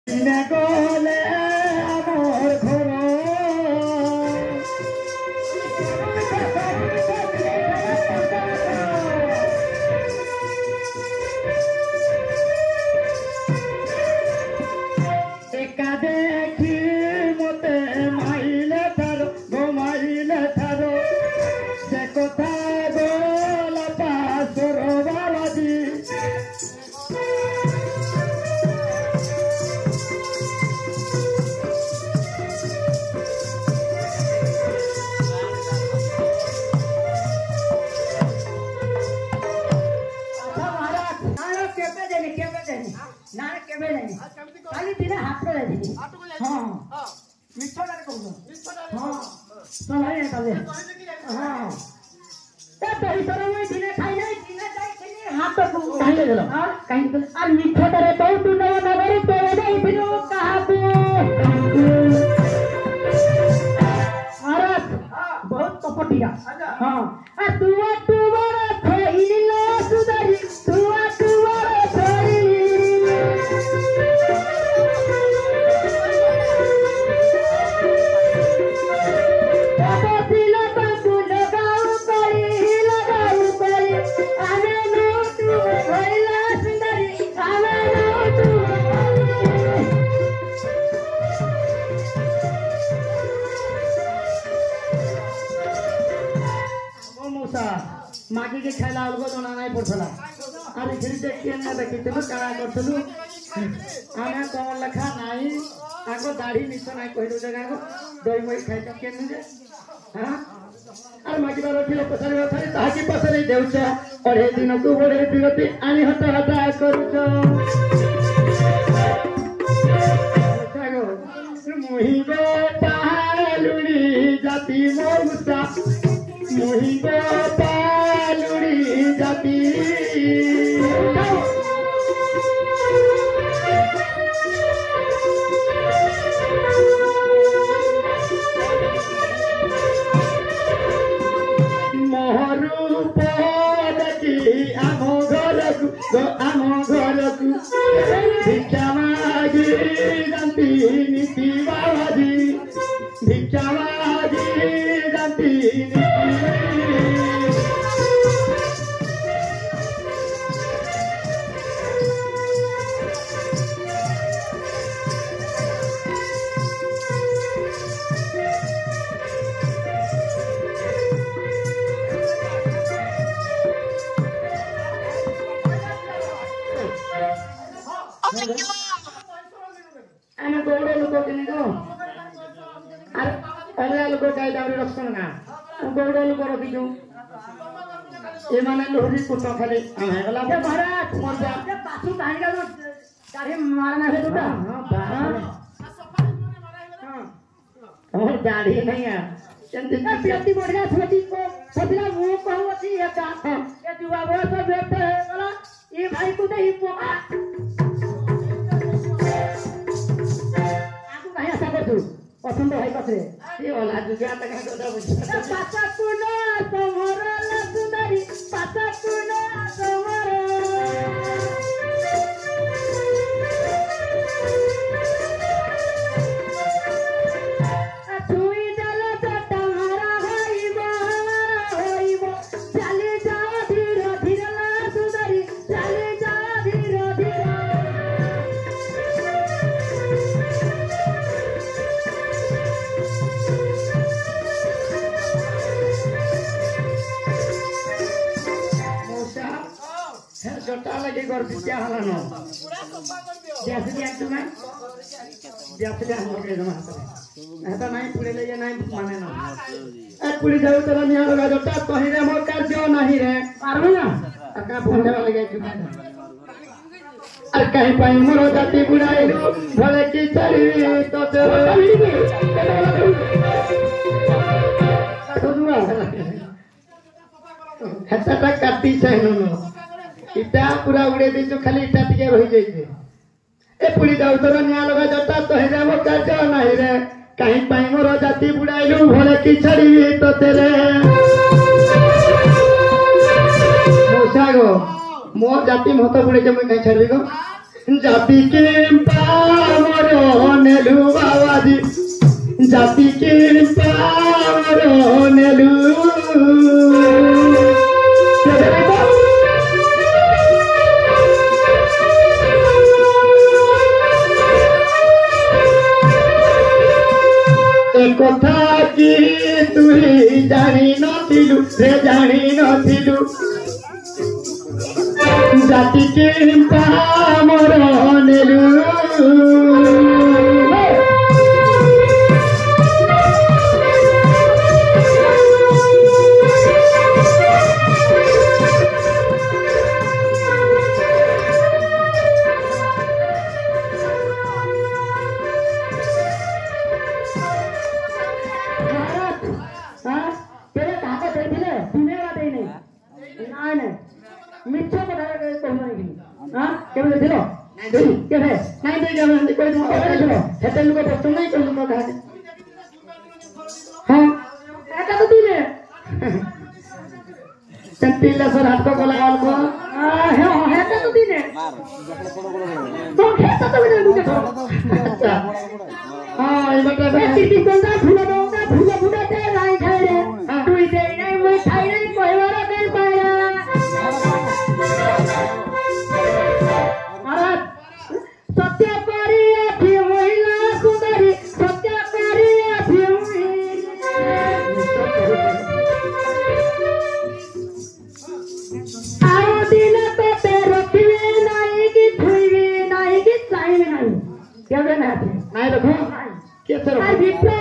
গলে আমার ঘর একা দেখি মতে মাইলে থার ঘুমাইলে থার সে কথা গোলা পাশর বালাদি खाली दिन हाथ को ले दी हां मिठा डाल को हां सुनाई है तले हां ते दही तरह में दिन खाई नहीं दिन जाई खनी हाथ तो कहीं ले गेलो और कहीं और मिठा डरे तो तू न नगरी तो नहीं फिरो कहां तू महाराज बहुत कपटिया हां आ तू बड़ा थईलो सुधारी तू बड़ा थई मागी के खाइला अलगो दोना नहीं पड़थला अरे फिर देखिए ना देखिते तो कारा करथलु आना कमल लखा नाही आगो दाढ़ी निस नाही कहिलो जगह को दही मई खाइ त केन जे हां अरे मागी बारो ठिलो पसरी पसरी ताकी पसरी देउछ और हे दिन को बडे बिगति आनी हटा हटा करूछ सागो मोहिबो पालुड़ी जाति मोउसा मोहिबो पालुड़ी जाति मोहरू देखी आम घर को भिक्षा मागी जाती नीति बाबाजी भिक्षा मागी जाती ana goro luko kini ko ar ala luko kai dauri rakson na goro luko rakijo e mane lohri kuto khali ame gala be bharat mor ja pasu kahani ka kahe marna he duta haं और दाढ़ी नहीं है चंदी व्यक्ति बढ़िया सोची को सदला वो कहवती है का ये जुआ वो सब बैठे है गला ये भाई को नहीं पोका पसंद है कसरे ये वाला जुगा तक है गोदा बुझ पाता कुना तोहरा ला सुंदरी पाता कुना तोहरा तुई डाला तो तुम्हारा होइबो चले जाओ धीरे धीरे ला सुंदरी चले जाओ धीरे धीरे जोटा लगे घर बिटिया हला न पूरा सफा कर दियो जैसे दिया तू ना जैसे दिया हम के जमा ऐसा नहीं पूरे ले नहीं माने ना ए पूरी जाऊ तेरा निया लगा जोटा कहि रे मोर कार्य नहीं रे पारबो ना अका फोन लगे तू अरे कहीं पाई मोर जाति बुढ़ाई भले की चली तो हेता तक काटी छै न इटा पूरा उड़े दी जो खाली इटा टिके रही जाइए ए पुली जाऊ तोर निया लगा जटा तो हे जाबो कार्य नहीं रे कहीं पाई मोर जाति बुढ़ाइलु भले की छड़ी तो तेरे मोसागो मोर जाति मत बुढ़े जे मैं कहीं छड़ी गो जाति के पावर जाति के पारो नेलू কথা কি তুই জানি নথিলু রে জানি নথিলু জাতি কে পামর নেলু क्या कहना है? नहीं रखो। कैसे रखो?